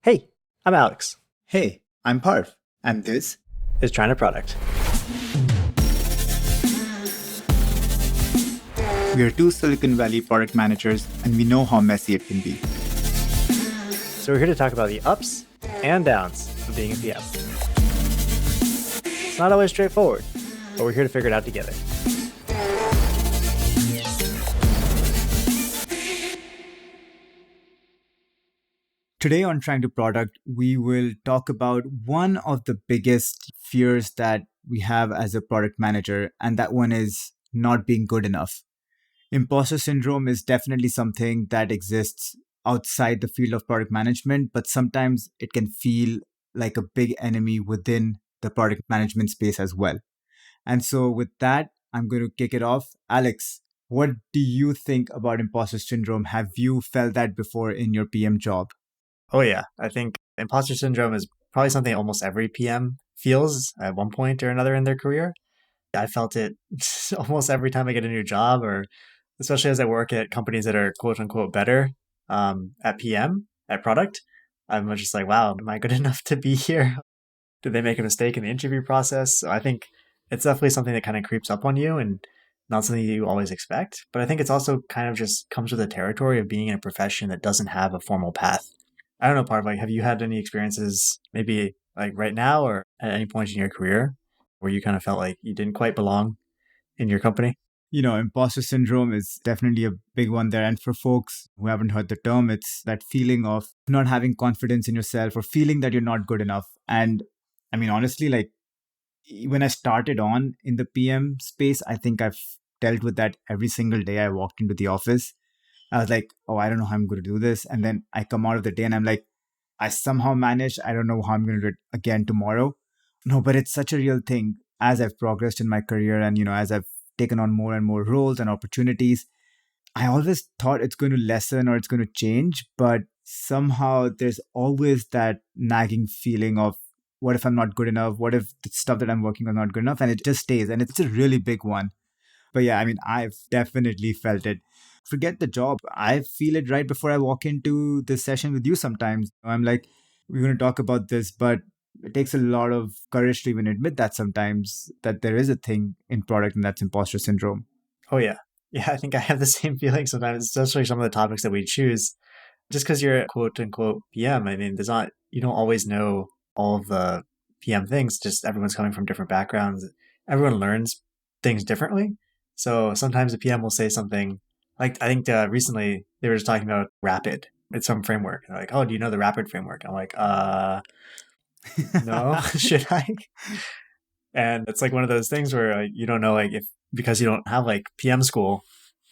Hey, I'm Alex. Hey, I'm Parv, and this. Is trying to product. We are two Silicon Valley product managers, and we know how messy it can be. So we're here to talk about the ups and downs of being a PM. It's not always straightforward, but we're here to figure it out together. Today on Trying to Product, we will talk about one of the biggest fears that we have as a product manager, and that one is not being good enough. Imposter syndrome is definitely something that exists outside the field of product management, but sometimes it can feel like a big enemy within the product management space as well. And so, with that, I'm going to kick it off. Alex, what do you think about imposter syndrome? Have you felt that before in your PM job? Oh, yeah. I think imposter syndrome is probably something almost every PM feels at one point or another in their career. I felt it almost every time I get a new job, or especially as I work at companies that are quote unquote better at PM, at product. I'm just like, wow, am I good enough to be here? Did they make a mistake in the interview process? So I think it's definitely something that kind of creeps up on you and not something you always expect. But I think it's also kind of just comes with the territory of being in a profession that doesn't have a formal path. I don't know, Parv, like, have you had any experiences maybe like right now or at any point in your career where you kind of felt like you didn't quite belong in your company? Imposter syndrome is definitely a big one there. And for folks who haven't heard the term, it's that feeling of not having confidence in yourself or feeling that you're not good enough. And I mean, honestly, like when I started on in the PM space, I think I've dealt with that every single day I walked into the office. I was like, oh, I don't know how I'm going to do this. And then I come out of the day and I'm like, I somehow managed. I don't know how I'm going to do it again tomorrow. No, but it's such a real thing as I've progressed in my career and, as I've taken on more and more roles and opportunities. I always thought it's going to lessen or it's going to change, but somehow there's always that nagging feeling of what if I'm not good enough? What if the stuff that I'm working on is not good enough? And it just stays. And it's a really big one. But yeah, I mean, I've definitely felt it. Forget the job. I feel it right before I walk into this session with you sometimes. I'm like, we're going to talk about this, but it takes a lot of courage to even admit that sometimes that there is a thing in product and that's imposter syndrome. Oh, yeah. Yeah, I think I have the same feeling sometimes, especially some of the topics that we choose. Just because you're a quote unquote PM, I mean, you don't always know all of the PM things. Just everyone's coming from different backgrounds. Everyone learns things differently. So sometimes a PM will say something like, I think recently they were just talking about Rapid. It's some framework. They're like, oh, do you know the Rapid framework? I'm like, no, should I? And it's like one of those things where like, you don't know, like, if because you don't have like PM school,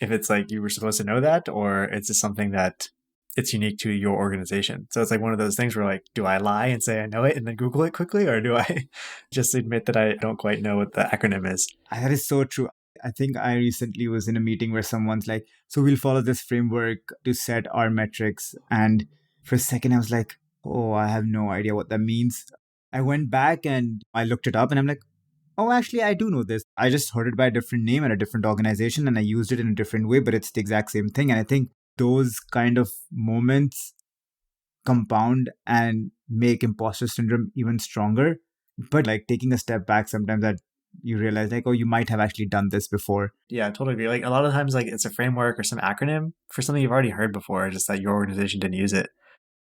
if it's like you were supposed to know that, or it's just something that it's unique to your organization. So it's like one of those things where like, do I lie and say I know it and then Google it quickly, or do I just admit that I don't quite know what the acronym is? That is so true. I think I recently was in a meeting where someone's like, so we'll follow this framework to set our metrics. And for a second, I was like, oh, I have no idea what that means. I went back and I looked it up and I'm like, oh, actually, I do know this. I just heard it by a different name at a different organization and I used it in a different way, but it's the exact same thing. And I think those kind of moments compound and make imposter syndrome even stronger. But like taking a step back, sometimes that you realize like, oh, you might have actually done this before. Yeah, I totally agree. Like a lot of times, like it's a framework or some acronym for something you've already heard before, just that your organization didn't use it.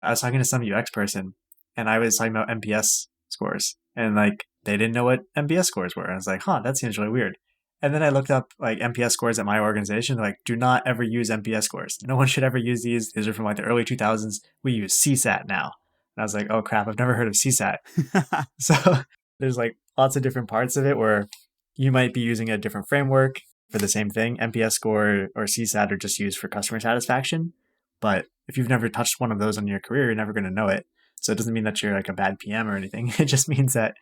I was talking to some UX person and I was talking about NPS scores and like they didn't know what NPS scores were. I was like, huh, that seems really weird. And then I looked up like NPS scores at my organization. Like, do not ever use NPS scores. No one should ever use these. These are from like the early 2000s. We use CSAT now. And I was like, oh crap, I've never heard of CSAT. So there's like lots of different parts of it where you might be using a different framework for the same thing. NPS score or CSAT are just used for customer satisfaction. But if you've never touched one of those in your career, you're never going to know it. So it doesn't mean that you're like a bad PM or anything. It just means that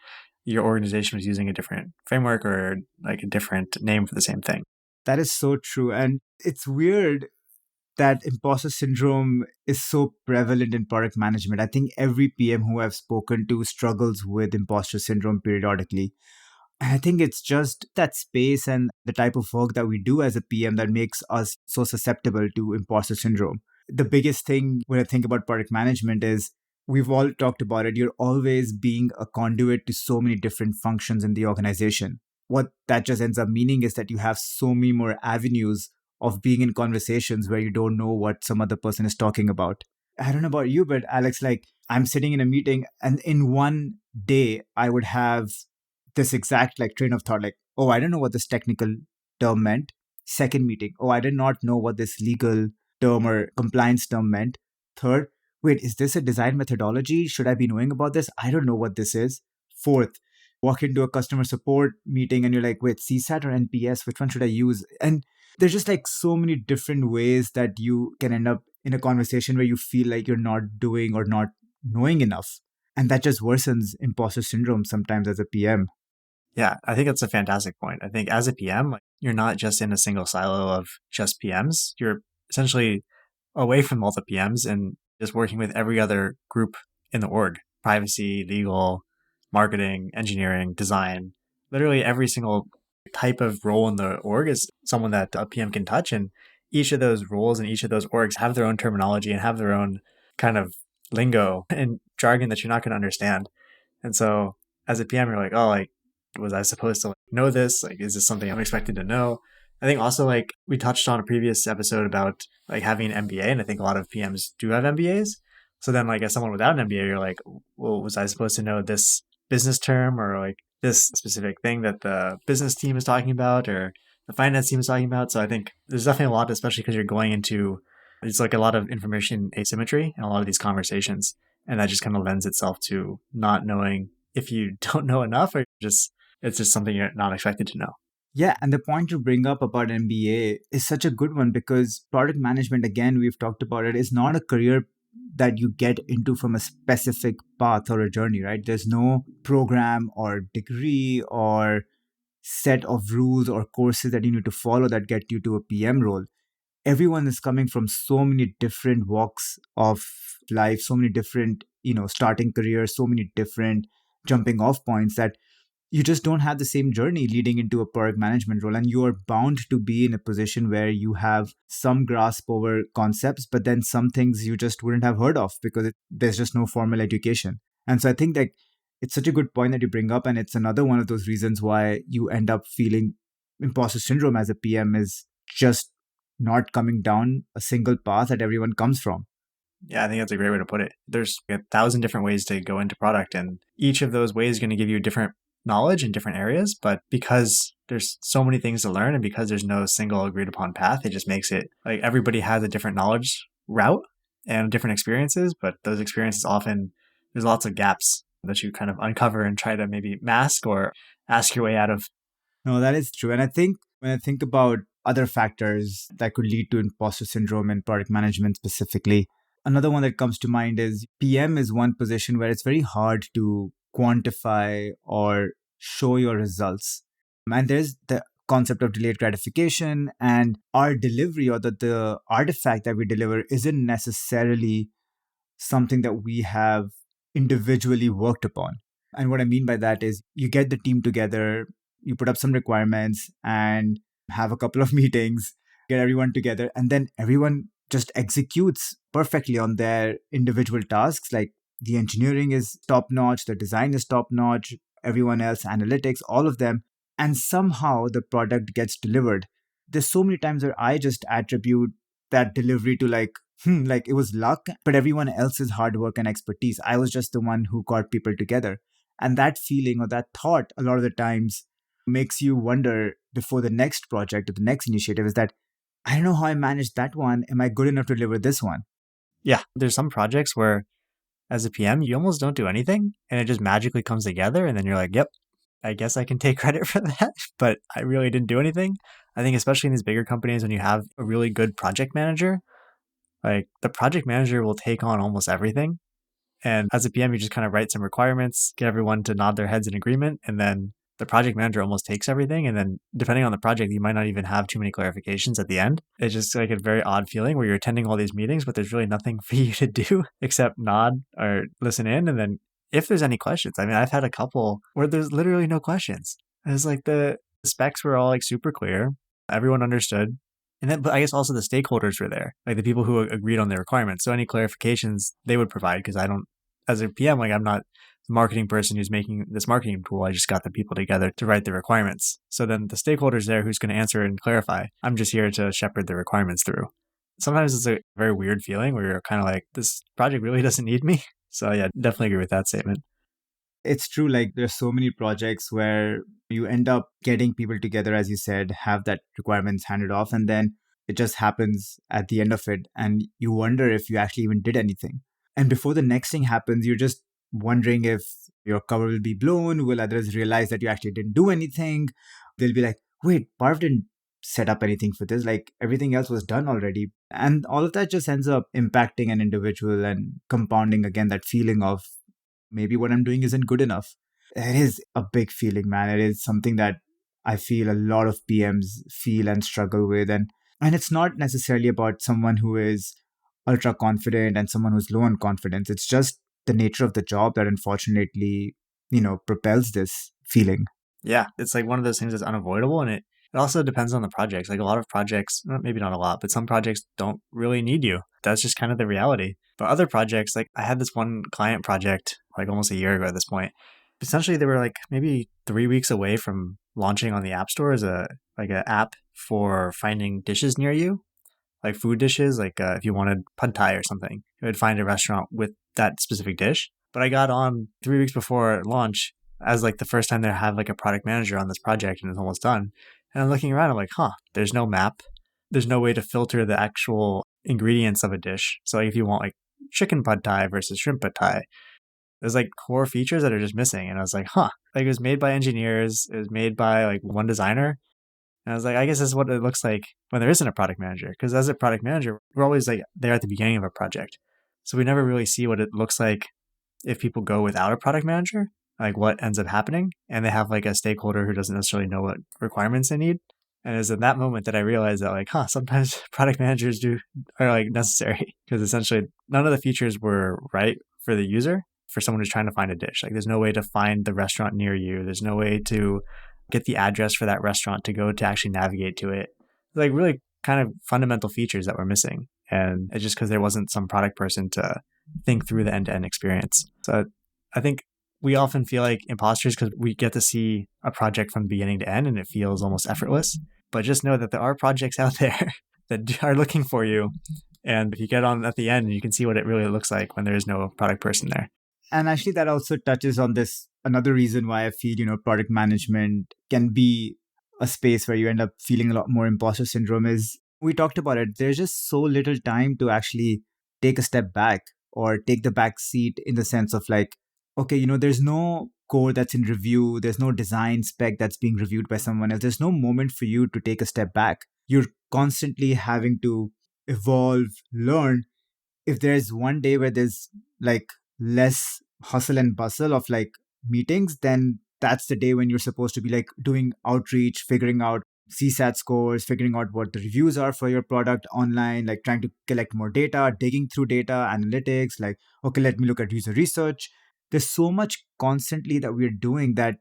your organization was using a different framework or like a different name for the same thing. That is so true. And it's weird that imposter syndrome is so prevalent in product management. I think every PM who I've spoken to struggles with imposter syndrome periodically. And I think it's just that space and the type of work that we do as a PM that makes us so susceptible to imposter syndrome. The biggest thing when I think about product management is we've all talked about it. You're always being a conduit to so many different functions in the organization. What that just ends up meaning is that you have so many more avenues of being in conversations where you don't know what some other person is talking about. I don't know about you, but Alex, like I'm sitting in a meeting and in one day I would have this exact like train of thought, like, oh, I don't know what this technical term meant. Second meeting, oh, I did not know what this legal term or compliance term meant. Third, wait, is this a design methodology? Should I be knowing about this? I don't know what this is. Fourth, walk into a customer support meeting and you're like, wait, CSAT or NPS, which one should I use? And there's just like so many different ways that you can end up in a conversation where you feel like you're not doing or not knowing enough. And that just worsens imposter syndrome sometimes as a PM. Yeah, I think that's a fantastic point. I think as a PM, like, you're not just in a single silo of just PMs. You're essentially away from all the PMs and just working with every other group in the org: privacy, legal, marketing, engineering, design. Literally every single type of role in the org is someone that a PM can touch. And each of those roles and each of those orgs have their own terminology and have their own kind of lingo and jargon that you're not going to understand. And so as a PM, you're like, oh, like, was I supposed to like, know this? Like, is this something I'm expected to know? I think also like we touched on a previous episode about like having an MBA, and I think a lot of PMs do have MBAs. So then, like as someone without an MBA, you're like, well, was I supposed to know this business term or like this specific thing that the business team is talking about or the finance team is talking about? So I think there's definitely a lot, especially because you're going into it's like a lot of information asymmetry in a lot of these conversations, and that just kind of lends itself to not knowing if you don't know enough or just it's just something you're not expected to know. Yeah, and the point you bring up about MBA is such a good one because product management, again, we've talked about it, is not a career that you get into from a specific path or a journey, right? There's no program or degree or set of rules or courses that you need to follow that get you to a PM role. Everyone is coming from so many different walks of life, so many different, starting careers, so many different jumping off points that you just don't have the same journey leading into a product management role, and you are bound to be in a position where you have some grasp over concepts, but then some things you just wouldn't have heard of because there's just no formal education. And so I think that it's such a good point that you bring up, and it's another one of those reasons why you end up feeling imposter syndrome as a PM is just not coming down a single path that everyone comes from. Yeah, I think that's a great way to put it. There's 1,000 different ways to go into product, and each of those ways is going to give you different knowledge in different areas. But because there's so many things to learn and because there's no single agreed upon path, it just makes it like everybody has a different knowledge route and different experiences. But those experiences often, there's lots of gaps that you kind of uncover and try to maybe mask or ask your way out of. No, that is true. And I think when I think about other factors that could lead to imposter syndrome in product management specifically, another one that comes to mind is PM is one position where it's very hard to quantify or show your results. And there's the concept of delayed gratification, and our delivery or the artifact that we deliver isn't necessarily something that we have individually worked upon. And what I mean by that is you get the team together, you put up some requirements and have a couple of meetings, get everyone together, and then everyone just executes perfectly on their individual tasks. Like the engineering is top notch, the design is top notch, everyone else, analytics, all of them. And somehow the product gets delivered. There's so many times where I just attribute that delivery to like it was luck, but everyone else's hard work and expertise. I was just the one who got people together. And that feeling or that thought, a lot of the times, makes you wonder before the next project or the next initiative is that I don't know how I managed that one. Am I good enough to deliver this one? Yeah, there's some projects where as a PM, you almost don't do anything and it just magically comes together. And then you're like, yep, I guess I can take credit for that, but I really didn't do anything. I think, especially in these bigger companies, when you have a really good project manager, like the project manager will take on almost everything. And as a PM, you just kind of write some requirements, get everyone to nod their heads in agreement, and then the project manager almost takes everything. And then depending on the project, you might not even have too many clarifications at the end. It's just like a very odd feeling where you're attending all these meetings, but there's really nothing for you to do except nod or listen in. And then if there's any questions, I mean, I've had a couple where there's literally no questions. It's like the specs were all like super clear. Everyone understood. And then, but I guess also the stakeholders were there, like the people who agreed on the requirements. So any clarifications they would provide because I don't as a PM, like I'm not the marketing person who's making this marketing tool. I just got the people together to write the requirements. So then the stakeholders there who's going to answer and clarify. I'm just here to shepherd the requirements through. Sometimes it's a very weird feeling where you're kind of like, this project really doesn't need me. So yeah, definitely agree with that statement. It's true, like there's so many projects where you end up getting people together, as you said, have that requirements handed off, and then it just happens at the end of it, and you wonder if you actually even did anything. And before the next thing happens, you're just wondering if your cover will be blown. Will others realize that you actually didn't do anything? They'll be like, wait, Parv didn't set up anything for this. Like everything else was done already. And all of that just ends up impacting an individual and compounding again that feeling of maybe what I'm doing isn't good enough. It is a big feeling, man. It is something that I feel a lot of PMs feel and struggle with. And it's not necessarily about someone who is ultra confident and someone who's low on confidence. It's just the nature of the job that unfortunately, propels this feeling. Yeah, it's like one of those things that's unavoidable. And it also depends on the projects. Like a lot of projects, maybe not a lot, but some projects don't really need you. That's just kind of the reality. But other projects, like I had this one client project like almost a year ago at this point. Essentially, they were like maybe 3 weeks away from launching on the App Store as a like an app for finding dishes near you, like food dishes. Like if you wanted pad thai or something, you would find a restaurant with that specific dish. But I got on 3 weeks before launch as like the first time they have like a product manager on this project and it's almost done. And I'm looking around, I'm like, there's no map. There's no way to filter the actual ingredients of a dish. So like if you want like chicken pad thai versus shrimp pad thai, there's like core features that are just missing. And I was like, like it was made by engineers. It was made by like one designer. And I was like, I guess this is what it looks like when there isn't a product manager. Because as a product manager, we're always like there at the beginning of a project. So we never really see what it looks like if people go without a product manager, like what ends up happening. And they have like a stakeholder who doesn't necessarily know what requirements they need. And it was in that moment that I realized that like, sometimes product managers are like necessary because essentially none of the features were right for the user, for someone who's trying to find a dish. Like there's no way to find the restaurant near you. There's no way to get the address for that restaurant to go to actually navigate to it. Like really kind of fundamental features that were missing. And it's just because there wasn't some product person to think through the end-to-end experience. So I think we often feel like imposters because we get to see a project from beginning to end and it feels almost effortless. But just know that there are projects out there that are looking for you. And if you get on at the end, you can see what it really looks like when there is no product person there. And actually, that also touches on this another reason why I feel, product management can be a space where you end up feeling a lot more imposter syndrome is we talked about it. There's just so little time to actually take a step back or take the back seat in the sense of like, okay, there's no code that's in review. There's no design spec that's being reviewed by someone else. There's no moment for you to take a step back. You're constantly having to evolve, learn. If there's one day where there's like less hustle and bustle of like meetings, then that's the day when you're supposed to be like doing outreach, figuring out CSAT scores, figuring out what the reviews are for your product online, like trying to collect more data, digging through data, analytics, like, okay, let me look at user research. There's so much constantly that we're doing that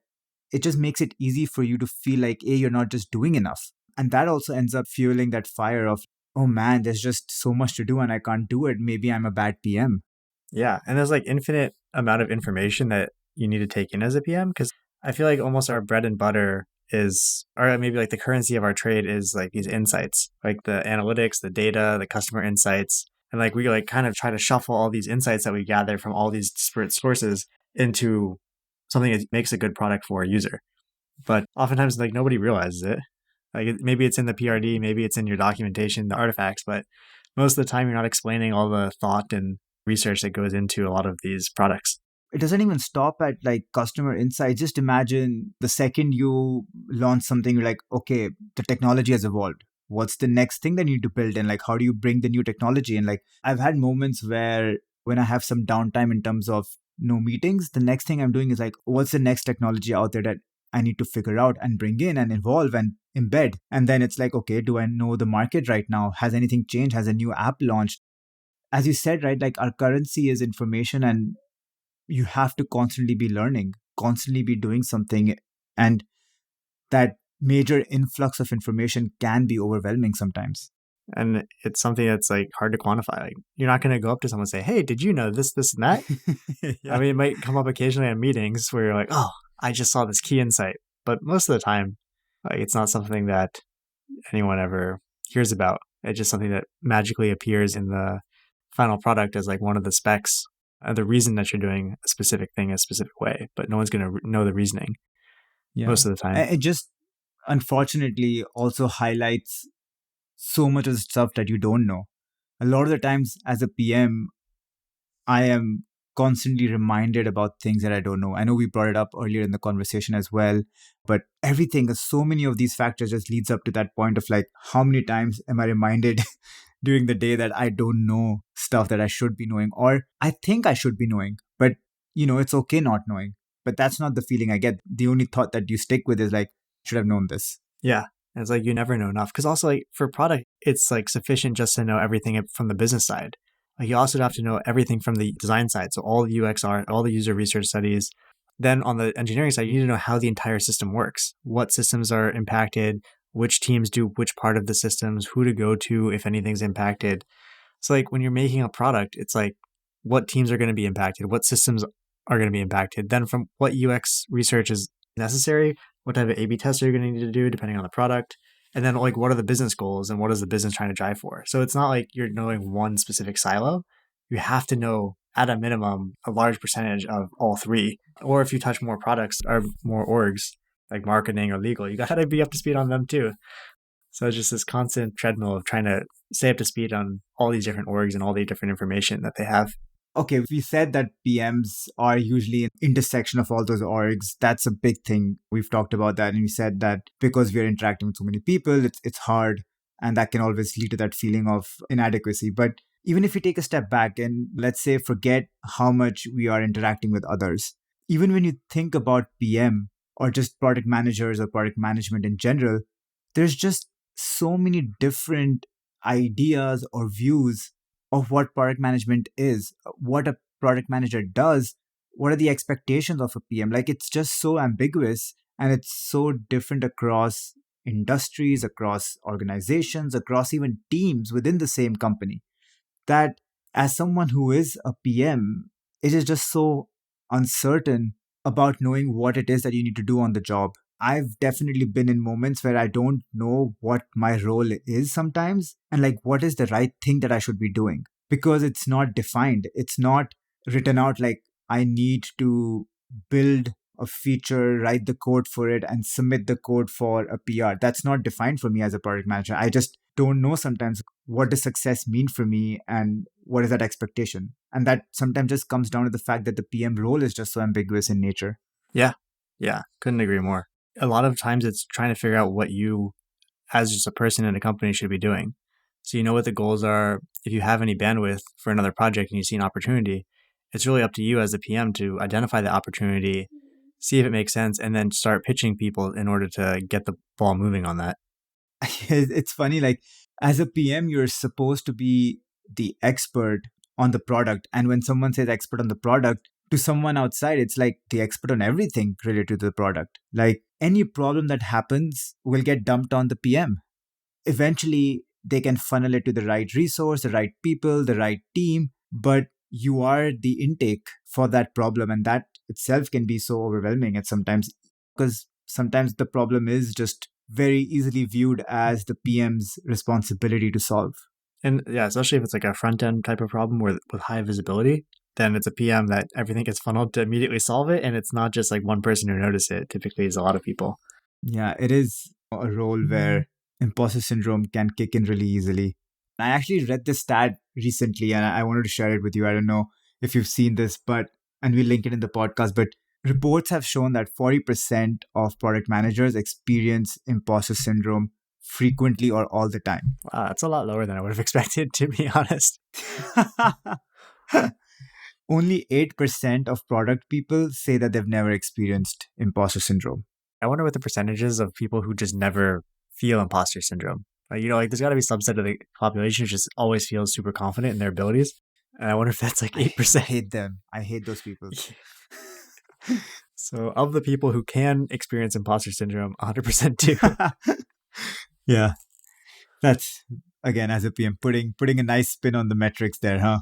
it just makes it easy for you to feel like, A, you're not just doing enough. And that also ends up fueling that fire of, oh man, there's just so much to do and I can't do it. Maybe I'm a bad PM. Yeah. And there's like infinite amount of information that you need to take in as a PM because I feel like almost our bread and butter is, or maybe like the currency of our trade is like these insights, like the analytics, the data, the customer insights. And like we like kind of try to shuffle all these insights that we gather from all these disparate sources into something that makes a good product for a user. But oftentimes like nobody realizes it. Like maybe it's in the PRD, maybe it's in your documentation, the artifacts, but most of the time you're not explaining all the thought and research that goes into a lot of these products. It doesn't even stop at like customer insight. Just imagine the second you launch something, you're like, okay, the technology has evolved. What's the next thing that you need to build? And like, how do you bring the new technology? And like, I've had moments where when I have some downtime in terms of no meetings, the next thing I'm doing is like, what's the next technology out there that I need to figure out and bring in and evolve and embed? And then it's like, okay, do I know the market right now? Has anything changed? Has a new app launched? As you said, right, like our currency is information and you have to constantly be learning, constantly be doing something. And that major influx of information can be overwhelming sometimes. And it's something that's like hard to quantify. Like, you're not going to go up to someone and say, "Hey, did you know this, and that?" I Yeah. mean, it might come up occasionally in meetings where you're like, "Oh, I just saw this key insight," but most of the time, like, it's not something that anyone ever hears about. It's just something that magically appears in the final product as like one of the specs, the reason that you're doing a specific thing a specific way, but no one's going to know the reasoning Yeah. most of the time. And it just unfortunately also highlights so much of the stuff that you don't know. A lot of the times as a PM, I am constantly reminded about things that I don't know. I know we brought it up earlier in the conversation as well, but everything, so many of these factors just leads up to that point of like, how many times am I reminded during the day that I don't know stuff that I should be knowing, or I think I should be knowing, but it's okay not knowing. But that's not the feeling I get. The only thought that you stick with is like, should have known this. Yeah. And it's like you never know enough. Because also, like, for product, it's like sufficient just to know everything from the business side. Like, you also have to know everything from the design side. So all the UX art, all the user research studies. Then on the engineering side, you need to know how the entire system works, what systems are impacted, which teams do which part of the systems, who to go to if anything's impacted. So like when you're making a product, it's like what teams are going to be impacted, what systems are going to be impacted. Then from what UX research is necessary, what type of A/B tests are you going to need to do depending on the product, and then like what are the business goals and what is the business trying to drive for. So it's not like you're knowing one specific silo. You have to know at a minimum a large percentage of all three. Or if you touch more products or more orgs like marketing or legal, you got to be up to speed on them too. So it's just this constant treadmill of trying to stay up to speed on all these different orgs and all the different information that they have. Okay, we said that PMs are usually an intersection of all those orgs. That's a big thing. We've talked about that. And we said that because we are interacting with so many people, it's hard. And that can always lead to that feeling of inadequacy. But even if you take a step back and let's say forget how much we are interacting with others, even when you think about PM or just product managers or product management in general, there's just so many different ideas or views of what product management is, what a product manager does, what are the expectations of a PM. Like it's just so ambiguous and it's so different across industries, across organizations, across even teams within the same company that as someone who is a PM, it is just so uncertain about knowing what it is that you need to do on the job. I've definitely been in moments where I don't know what my role is sometimes and like what is the right thing that I should be doing because it's not defined. It's not written out like I need to build a feature, write the code for it, and submit the code for a PR. That's not defined for me as a product manager. I just don't know sometimes what does success mean for me and what is that expectation. And that sometimes just comes down to the fact that the PM role is just so ambiguous in nature. Yeah. Yeah. Couldn't agree more. A lot of times it's trying to figure out what you, as just a person in a company, should be doing. So you know what the goals are. If you have any bandwidth for another project and you see an opportunity, it's really up to you as a PM to identify the opportunity, see if it makes sense, and then start pitching people in order to get the ball moving on that. It's funny, like as a PM, you're supposed to be the expert on the product. And when someone says expert on the product, to someone outside, it's like the expert on everything related to the product. Like any problem that happens will get dumped on the PM. Eventually, they can funnel it to the right resource, the right people, the right team, but you are the intake for that problem. And that itself can be so overwhelming at sometimes because sometimes the problem is just very easily viewed as the PM's responsibility to solve. And yeah, especially if it's like a front end type of problem with high visibility, then it's a PM that everything gets funneled to immediately solve it. And it's not just like one person who notices it. Typically, it's a lot of people. Yeah, it is a role where imposter syndrome can kick in really easily. I actually read this stat recently and I wanted to share it with you. I don't know if you've seen this, and we'll link it in the podcast, but reports have shown that 40% of product managers experience imposter syndrome frequently or all the time. Wow, that's a lot lower than I would have expected, to be honest. Only 8% of product people say that they've never experienced imposter syndrome. I wonder what the percentages of people who just never feel imposter syndrome. Like, there's got to be some subset of the population who just always feels super confident in their abilities. And I wonder if that's like I 8%. hate them. I hate those people. So, of the people who can experience imposter syndrome, 100% do. Yeah, that's Again, as a PM, putting a nice spin on the metrics there, huh?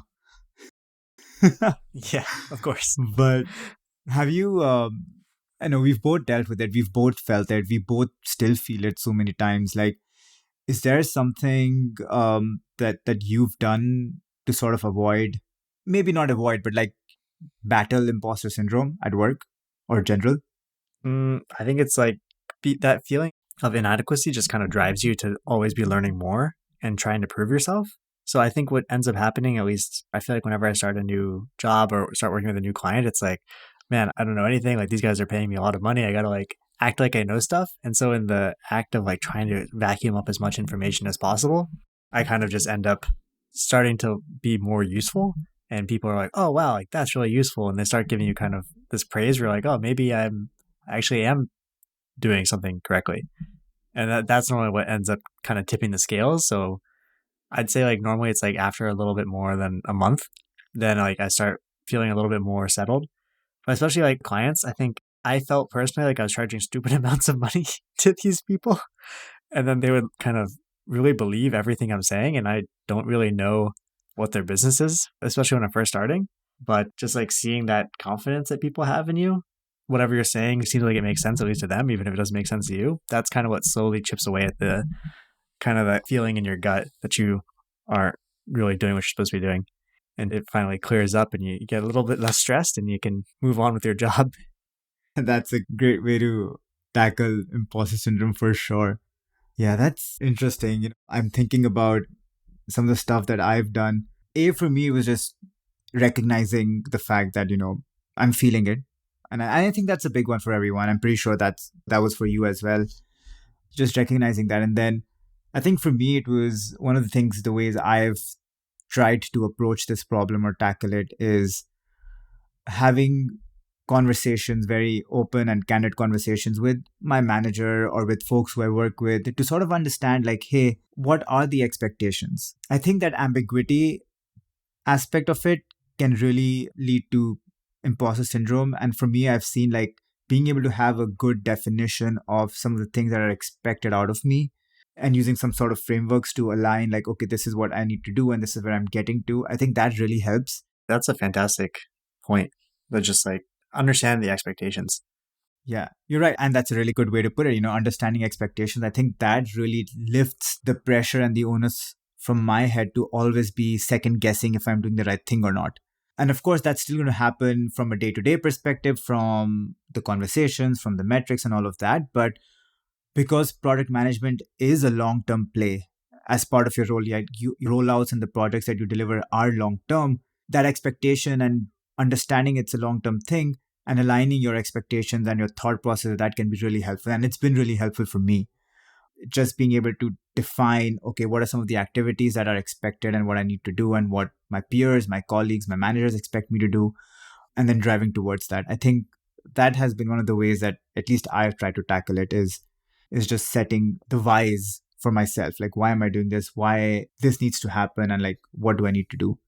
Yeah, of course. But have you? I know we've both dealt with it. We've both felt it. We both still feel it so many times. Like, is there something that you've done to sort of avoid, maybe not avoid, but like battle imposter syndrome at work or general? I think it's like that feeling of inadequacy just kind of drives you to always be learning more and trying to prove yourself. So I think what ends up happening, at least I feel like whenever I start a new job or start working with a new client, it's like, man, I don't know anything. Like these guys are paying me a lot of money. I got to like act like I know stuff. And so in the act of like trying to vacuum up as much information as possible, I kind of just end up starting to be more useful. And people are like, oh, wow, like that's really useful. And they start giving you kind of this praise where you're like, oh, maybe I actually am doing something correctly. And that's normally what ends up kind of tipping the scales. So I'd say like normally it's like after a little bit more than a month, then like I start feeling a little bit more settled. But especially like clients, I think I felt personally like I was charging stupid amounts of money to these people. And then they would kind of really believe everything I'm saying. And I don't really know what their business is, especially when I'm first starting. But just like seeing that confidence that people have in you, whatever you're saying seems like it makes sense, at least to them, even if it doesn't make sense to you. That's kind of what slowly chips away at the kind of that feeling in your gut that you aren't really doing what you're supposed to be doing. And it finally clears up and you get a little bit less stressed and you can move on with your job. That's a great way to tackle imposter syndrome for sure. Yeah, that's interesting. I'm thinking about some of the stuff that I've done. A, for me, it was just recognizing the fact that, I'm feeling it. And I think that's a big one for everyone. I'm pretty sure that was for you as well. Just recognizing that. And then I think for me, it was one of the things, the ways I've tried to approach this problem or tackle it is having conversations, very open and candid conversations with my manager or with folks who I work with to sort of understand, like, hey, what are the expectations? I think that ambiguity aspect of it can really lead to imposter syndrome. And for me, I've seen like being able to have a good definition of some of the things that are expected out of me and using some sort of frameworks to align, like, okay, this is what I need to do and this is where I'm getting to. I think that really helps. That's a fantastic point. But just like understand the expectations. Yeah, you're right. And that's a really good way to put it, understanding expectations. I think that really lifts the pressure and the onus from my head to always be second guessing if I'm doing the right thing or not. And of course, that's still going to happen from a day to day perspective, from the conversations, from the metrics, and all of that. But because product management is a long term play, as part of your role, yeah, your rollouts and the projects that you deliver are long term, that expectation and understanding it's a long term thing and aligning your expectations and your thought process, that can be really helpful. And it's been really helpful for me. Just being able to define, okay, what are some of the activities that are expected and what I need to do and what my peers, my colleagues, my managers expect me to do, and then driving towards that. I think that has been one of the ways that at least I've tried to tackle it is just setting the whys for myself. Like, why am I doing this? Why this needs to happen? And like, what do I need to do?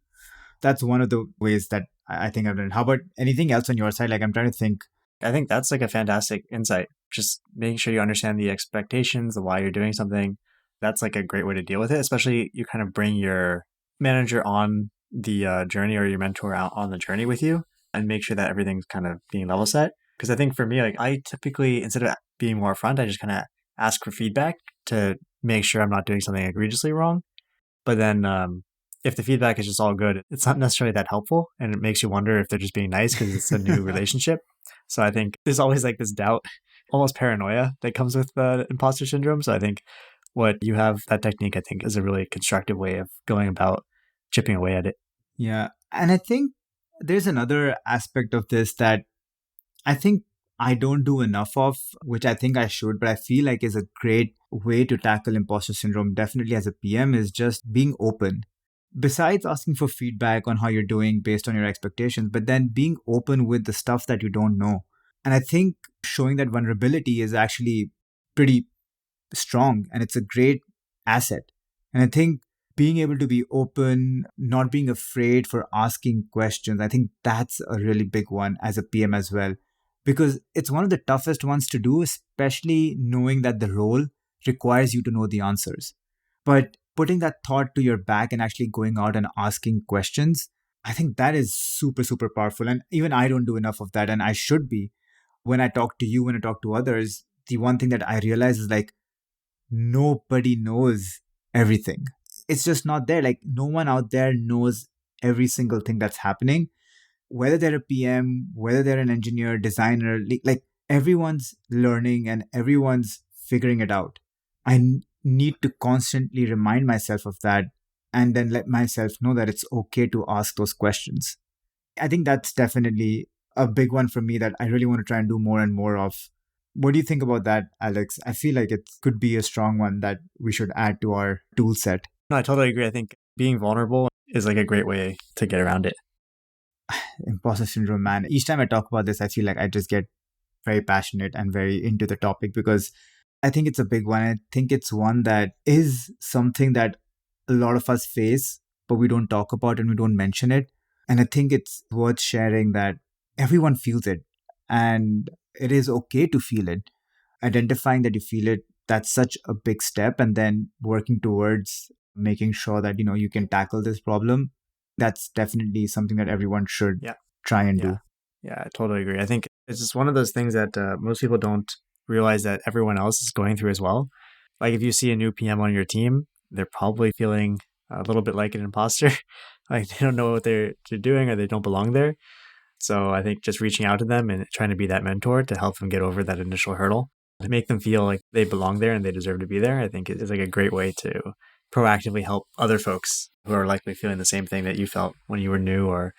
That's one of the ways that I think I've done it. How about anything else on your side? Like, I'm trying to think. I think that's like a fantastic insight. Just making sure you understand the expectations, the why you're doing something. That's like a great way to deal with it, especially you kind of bring your manager on the journey or your mentor out on the journey with you and make sure that everything's kind of being level set. Because I think for me, like I typically, instead of being more upfront, I just kind of ask for feedback to make sure I'm not doing something egregiously wrong. But then if the feedback is just all good, it's not necessarily that helpful. And it makes you wonder if they're just being nice because it's a new relationship. So I think there's always like this doubt, almost paranoia that comes with imposter syndrome. So I think what you have, that technique, I think is a really constructive way of going about chipping away at it. Yeah. And I think there's another aspect of this that I think I don't do enough of, which I think I should, but I feel like is a great way to tackle imposter syndrome, definitely as a PM, is just being open. Besides asking for feedback on how you're doing based on your expectations, but then being open with the stuff that you don't know. And I think showing that vulnerability is actually pretty strong and it's a great asset. And I think being able to be open, not being afraid for asking questions, I think that's a really big one as a PM as well, because it's one of the toughest ones to do, especially knowing that the role requires you to know the answers. But putting that thought to your back and actually going out and asking questions, I think that is super, super powerful. And even I don't do enough of that. And I should be. When I talk to you, when I talk to others, the one thing that I realize is like, nobody knows everything. It's just not there. Like, no one out there knows every single thing that's happening, whether they're a PM, whether they're an engineer, designer, like everyone's learning and everyone's figuring it out. Need to constantly remind myself of that and then let myself know that it's okay to ask those questions. I think that's definitely a big one for me that I really want to try and do more and more of. What do you think about that, Alex? I feel like it could be a strong one that we should add to our tool set. No, I totally agree. I think being vulnerable is like a great way to get around it. Imposter syndrome, man. Each time I talk about this, I feel like I just get very passionate and very into the topic because I think it's a big one. I think it's one that is something that a lot of us face, but we don't talk about and we don't mention it. And I think it's worth sharing that everyone feels it and it is okay to feel it. Identifying that you feel it, that's such a big step. And then working towards making sure that, you can tackle this problem. That's definitely something that everyone should Yeah. try and Yeah. do. Yeah, I totally agree. I think it's just one of those things that most people don't realize that everyone else is going through as well. Like if you see a new PM on your team, they're probably feeling a little bit like an imposter. Like they don't know what they're doing or they don't belong there. So I think just reaching out to them and trying to be that mentor to help them get over that initial hurdle, to make them feel like they belong there and they deserve to be there, I think is like a great way to proactively help other folks who are likely feeling the same thing that you felt when you were new or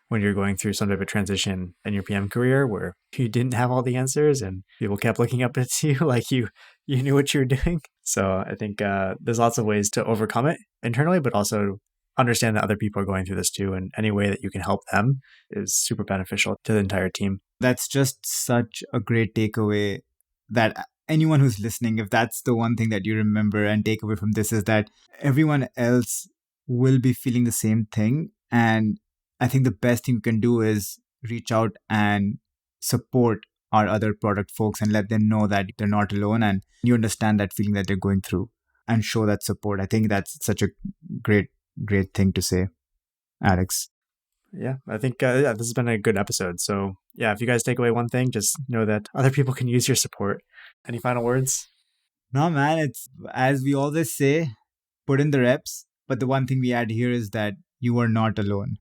when you're going through some type of transition in your PM career where you didn't have all the answers and people kept looking up at you like you knew what you were doing. So I think there's lots of ways to overcome it internally, but also understand that other people are going through this too. And any way that you can help them is super beneficial to the entire team. That's just such a great takeaway that anyone who's listening, if that's the one thing that you remember and take away from this, is that everyone else will be feeling the same thing. And I think the best thing you can do is reach out and support our other product folks and let them know that they're not alone and you understand that feeling that they're going through and show that support. I think that's such a great, great thing to say, Alex. Yeah, I think this has been a good episode. So yeah, if you guys take away one thing, just know that other people can use your support. Any final words? No, man, it's as we always say, put in the reps. But the one thing we add here is that you are not alone.